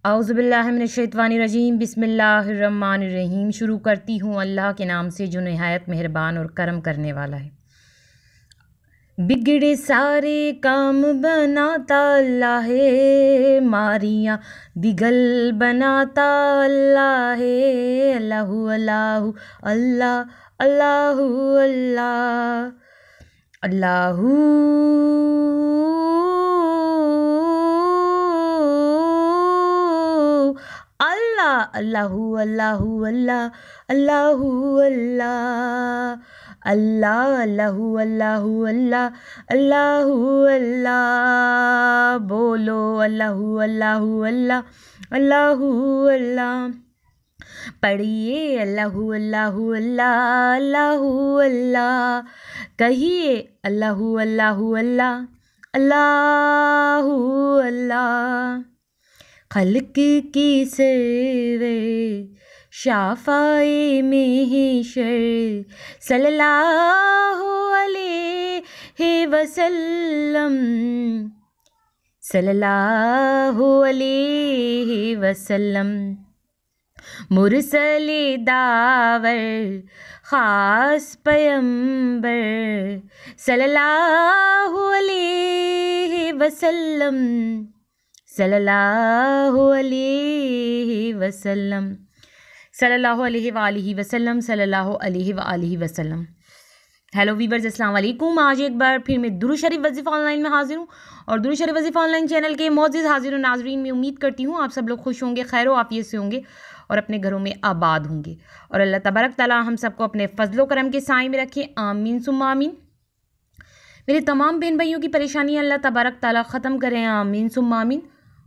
औज़ुबिल्लाहिमिनश्शैतानिर्रजीम बिस्मिल्लाहिर्रहमानिर्रहीम। शुरू करती हूँ अल्लाह के नाम से जो निहायत मेहरबान और करम करने वाला है। बिगड़े सारे काम बनाता अल्लाह है, मारियाँ दिगल बनाता अल्लाह है। अल्लाहु अल्लाहु अल्लाह अल्लाहु अल्लाह अल्लाहु अल्लाहु अल्लाहु अल्लाह अल्लाहु अल्लाह अल्लाह अल्लाहु अल्लाहु अल्लाह अल्लाहु अल्लाह। बोलो अल्लाहु अल्लाहु अल्लाह अल्लाहु अल्लाह। पढ़िए अल्लाहु अल्लाहु अल्लाह अल्लाहु अल्लाह। कहिए अल्लाहु अल्लाहु अल्लाह अल्लाहु अल्लाह। खल्क की सरवर शाफ़ाए महशर सल्लल्लाहु अलैहि वसल्लम सल्लल्लाहु अलैहि वसल्लम। मुरसले दावर ख़ास पैगंबर सल्लल्लाहु अलैहि वसल्लम सल्लल्लाहु अलैहि वसल्लम सल्लल्लाहु अलैहि वसल्लम सल्लल्लाहु अलैहि वसल्लम। हेलो वीवर्स, अस्सलाम वालेकुम। आज एक बार फिर मैं दुरूद शरीफ वजीफ़ा ऑनलाइन में हाजिर हूँ और दुरूद शरीफ वजीफ़ा ऑनलाइन चैनल के मोअज़्ज़िज़ हाजिर नाज़रीन में उम्मीद करती हूँ आप सब लोग खुश होंगे, खैर व आफियत से होंगे और अपने घरों में आबाद होंगे और अल्लाह तबारक ताला हम सबको अपने फजलो करम के साए में रखे, आमीन सुम्मा आमीन। मेरे तमाम बहन भाइयों की परेशानियाँ अल्लाह तबारक ताला ख़त्म करें, आमीन सुम्मा आमीन।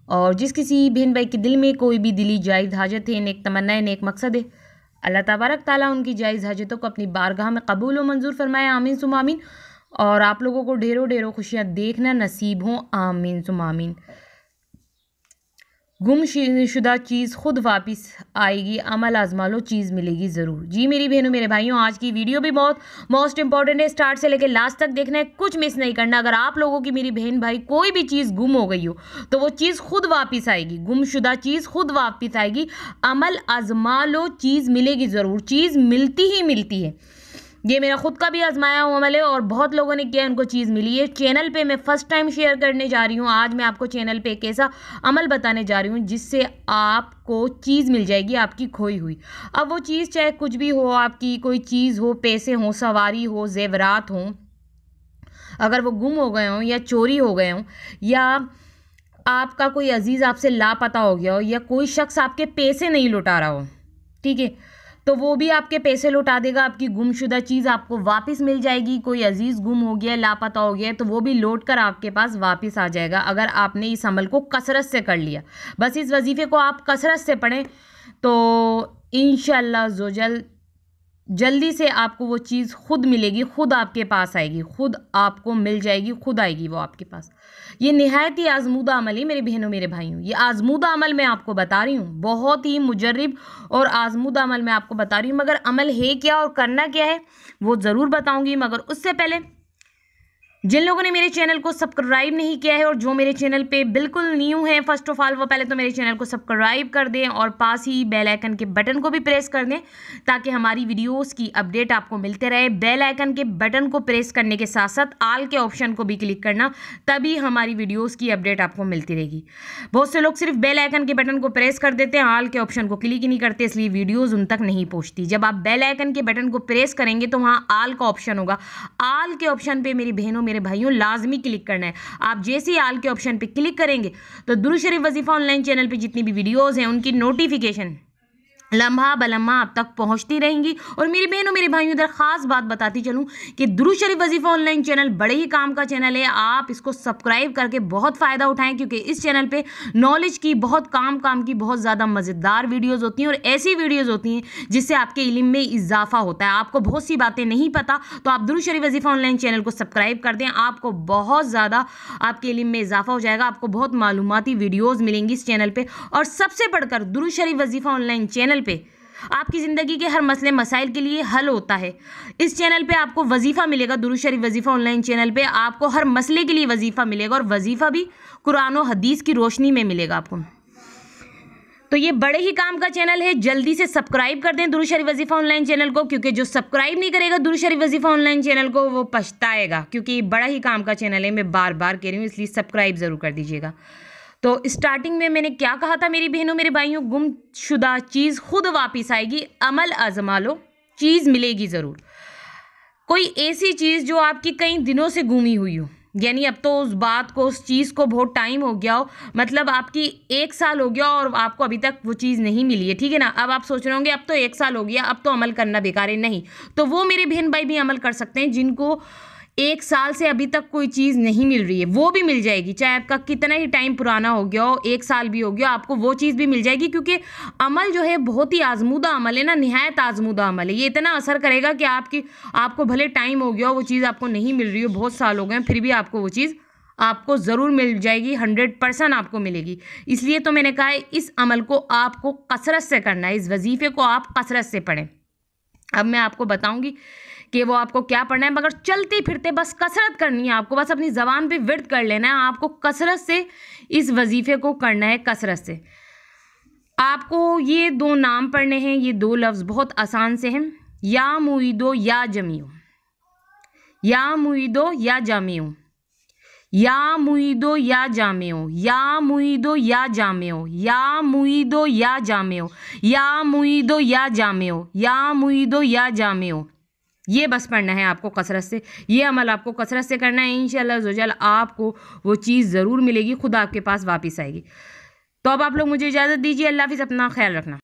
और जिस किसी बहन भाई के दिल में कोई भी दिली जायज़ हाजत है, नेक तमन्ना है, नेक मकसद है, अल्लाह तबारक ताला उनकी जायज़ हाजतों को अपनी बारगाह में कबूल व मंजूर फरमाए, आमीन सुम्मा आमीन। और आप लोगों को ढेरों ढेरों खुशियाँ देखना नसीब हों, आमीन सुम्मा आमीन। गुमशुदा चीज़ खुद वापस आएगी, अमल आजमा लो चीज़ मिलेगी ज़रूर। जी मेरी बहनों मेरे भाइयों, आज की वीडियो भी बहुत मोस्ट इंपॉर्टेंट है, स्टार्ट से लेकर लास्ट तक देखना है, कुछ मिस नहीं करना। अगर आप लोगों की मेरी बहन भाई कोई भी चीज़ गुम हो गई हो तो वो चीज़ खुद वापस आएगी, गुमशुदा चीज़ खुद वापस आएगी, अमल आजमा लो चीज़ मिलेगी ज़रूर, चीज़ मिलती ही मिलती है। ये मेरा खुद का भी आजमाया हुआ अमल है और बहुत लोगों ने किया, उनको चीज़ मिली है। चैनल पे मैं फ़र्स्ट टाइम शेयर करने जा रही हूँ। आज मैं आपको चैनल पे एक ऐसा अमल बताने जा रही हूँ जिससे आपको चीज़ मिल जाएगी आपकी खोई हुई। अब वो चीज़ चाहे कुछ भी हो, आपकी कोई चीज़ हो, पैसे हों, सवारी हो, जेवरात हों, अगर वो गुम हो गए हों या चोरी हो गए हों या आपका कोई अजीज़ आपसे लापता हो गया हो या कोई शख्स आपके पैसे नहीं लौटा रहा हो, ठीक है, तो वो भी आपके पैसे लौटा देगा, आपकी गुमशुदा चीज़ आपको वापस मिल जाएगी। कोई अजीज़ गुम हो गया, लापता हो गया, तो वो भी लौट कर आपके पास वापस आ जाएगा अगर आपने इस अमल को कसरत से कर लिया। बस इस वजीफ़े को आप कसरत से पढ़ें तो इंशाअल्लाह ज़ोजल जल्दी से आपको वो चीज़ खुद मिलेगी, खुद आपके पास आएगी, खुद आपको मिल जाएगी, खुद आएगी वो आपके पास। ये निहायत ही आजमूदा अमल है मेरे बहनों मेरे भाइयों। ये आजमूदा अमल मैं आपको बता रही हूँ, बहुत ही मुजर्रिब और आजमूदा अमल मैं आपको बता रही हूँ। मगर अमल है क्या और करना क्या है वो ज़रूर बताऊँगी, मगर उससे पहले जिन लोगों ने मेरे चैनल को सब्सक्राइब नहीं किया है और जो मेरे चैनल पे बिल्कुल न्यू है, फर्स्ट ऑफ ऑल वो पहले तो मेरे चैनल को सब्सक्राइब कर दें और पास ही बेल आइकन के बटन को भी प्रेस कर दें ताकि हमारी वीडियोस की अपडेट आपको मिलते रहे। बेल आइकन के बटन को प्रेस करने के साथ साथ आल के ऑप्शन को भी क्लिक करना, तभी हमारी वीडियोज़ की अपडेट आपको मिलती रहेगी। बहुत से लोग सिर्फ बेल आइकन के बटन को प्रेस कर देते हैं, आल के ऑप्शन को क्लिक ही नहीं करते, इसलिए वीडियोज़ उन तक नहीं पहुँचती। जब आप बेल आइकन के बटन को प्रेस करेंगे तो वहाँ आल का ऑप्शन होगा, आल के ऑप्शन पर मेरी बहनों मेरे भाइयों लाजमी क्लिक करना है। आप जैसे ही आल के ऑप्शन पे क्लिक करेंगे तो दुरूद शरीफ वजीफा ऑनलाइन चैनल पे जितनी भी वीडियोस हैं उनकी नोटिफिकेशन लम्हा बलम्हा आप तक पहुंचती रहेंगी। और मेरी बहनों मेरे भाइयों इधर खास बात बताती चलूं कि दुरूद शरीफ वजीफा ऑनलाइन चैनल बड़े ही काम का चैनल है। आप इसको सब्सक्राइब करके बहुत फ़ायदा उठाएं क्योंकि इस चैनल पे नॉलेज की बहुत काम की बहुत ज़्यादा मज़ेदार वीडियोज़ होती हैं और ऐसी वीडियोज़ होती हैं जिससे आपके इल्म में इजाफा होता है। आपको बहुत सी बातें नहीं पता तो आप दुरूद शरीफ वजीफा ऑनलाइन चैनल को सब्सक्राइब कर दें, आपको बहुत ज़्यादा आपके इल्म में इजाफा हो जाएगा, आपको बहुत मालूमाती वीडियोज़ मिलेंगी इस चैनल पर। और सबसे बढ़कर दुरूद शरीफ वजीफा ऑनलाइन चैनल पे आपकी ज़िंदगी के हर मसले मसाइल के लिए हल होता है। इस चैनल पे आपको वजीफ़ा मिलेगा, दुरूद शरीफ वजीफ़ा ऑनलाइन चैनल पे आपको हर मसले के लिए वजीफ़ा मिलेगा और वजीफ़ा भी कुरान और हदीस की रोशनी में मिलेगा आपको। तो ये बड़े ही काम का चैनल है, जल्दी से सब्सक्राइब कर दें दुरूद शरीफ वजीफ़ा ऑनलाइन चैनल को, क्योंकि जो सब्सक्राइब नहीं करेगा दुरूद शरीफ वजीफ़ा ऑनलाइन चैनल को वो पछताएगा, क्योंकि ये बड़ा ही काम का चैनल है। मैं बार बार कह रही हूँ, इसलिए सब्सक्राइब ज़रूर कर दीजिएगा। तो स्टार्टिंग में मैंने क्या कहा था मेरी बहनों मेरे भाइयों, गुमशुदा चीज़ खुद वापस आएगी, अमल आजमा लो, चीज़ मिलेगी ज़रूर। कोई ऐसी चीज़ जो आपकी कई दिनों से गुमी हुई हो, यानी अब तो उस बात को, उस चीज़ को बहुत टाइम हो गया हो, मतलब आपकी 1 साल हो गया और आपको अभी तक वो चीज़ नहीं मिली है, ठीक है ना। अब आप सोच रहे होंगे अब तो 1 साल हो गया, अब तो अमल करना बेकार है। नहीं, तो वो मेरे बहन भाई भी अमल कर सकते हैं जिनको 1 साल से अभी तक कोई चीज़ नहीं मिल रही है, वो भी मिल जाएगी। चाहे आपका कितना ही टाइम पुराना हो गया हो, 1 साल भी हो गया, आपको वो चीज़ भी मिल जाएगी, क्योंकि अमल जो है बहुत ही आजमूदा अमल है ना, निहायत आजमूदा अमल है। ये इतना असर करेगा कि आपको भले टाइम हो गया हो, वो चीज़ आपको नहीं मिल रही हो, बहुत साल हो गए, फिर भी आपको वो चीज़ आपको ज़रूर मिल जाएगी, 100% आपको मिलेगी। इसलिए तो मैंने कहा है इस अमल को आपको कसरत से करना है, इस वजीफ़े को आप कसरत से पढ़ें। अब मैं आपको बताऊंगी कि वो आपको क्या पढ़ना है, मगर चलते फिरते बस कसरत करनी है आपको, बस अपनी ज़बान पे विर्द कर लेना है आपको, कसरत से इस वजीफ़े को करना है, कसरत से। आपको ये 2 नाम पढ़ने हैं, ये 2 लफ्ज़ बहुत आसान से हैं, या मुईदो या जमीओ, या मुईदो या जामिओ, या मुईदो या जामिओ, या मुईदो या जामिओ, या मुईदो या जामिओ, या मुईदो या जामिओ, या मुईदो या जामिओ। ये बस पढ़ना है आपको कसरत से, ये अमल आपको कसरत से करना है। इंशाअल्लाह ज़ोजल आपको वो चीज़ ज़रूर मिलेगी, खुद आपके पास वापस आएगी। तो अब आप लोग मुझे इजाज़त दीजिए, अल्लाह हाफ़िज़, अपना ख्याल रखना।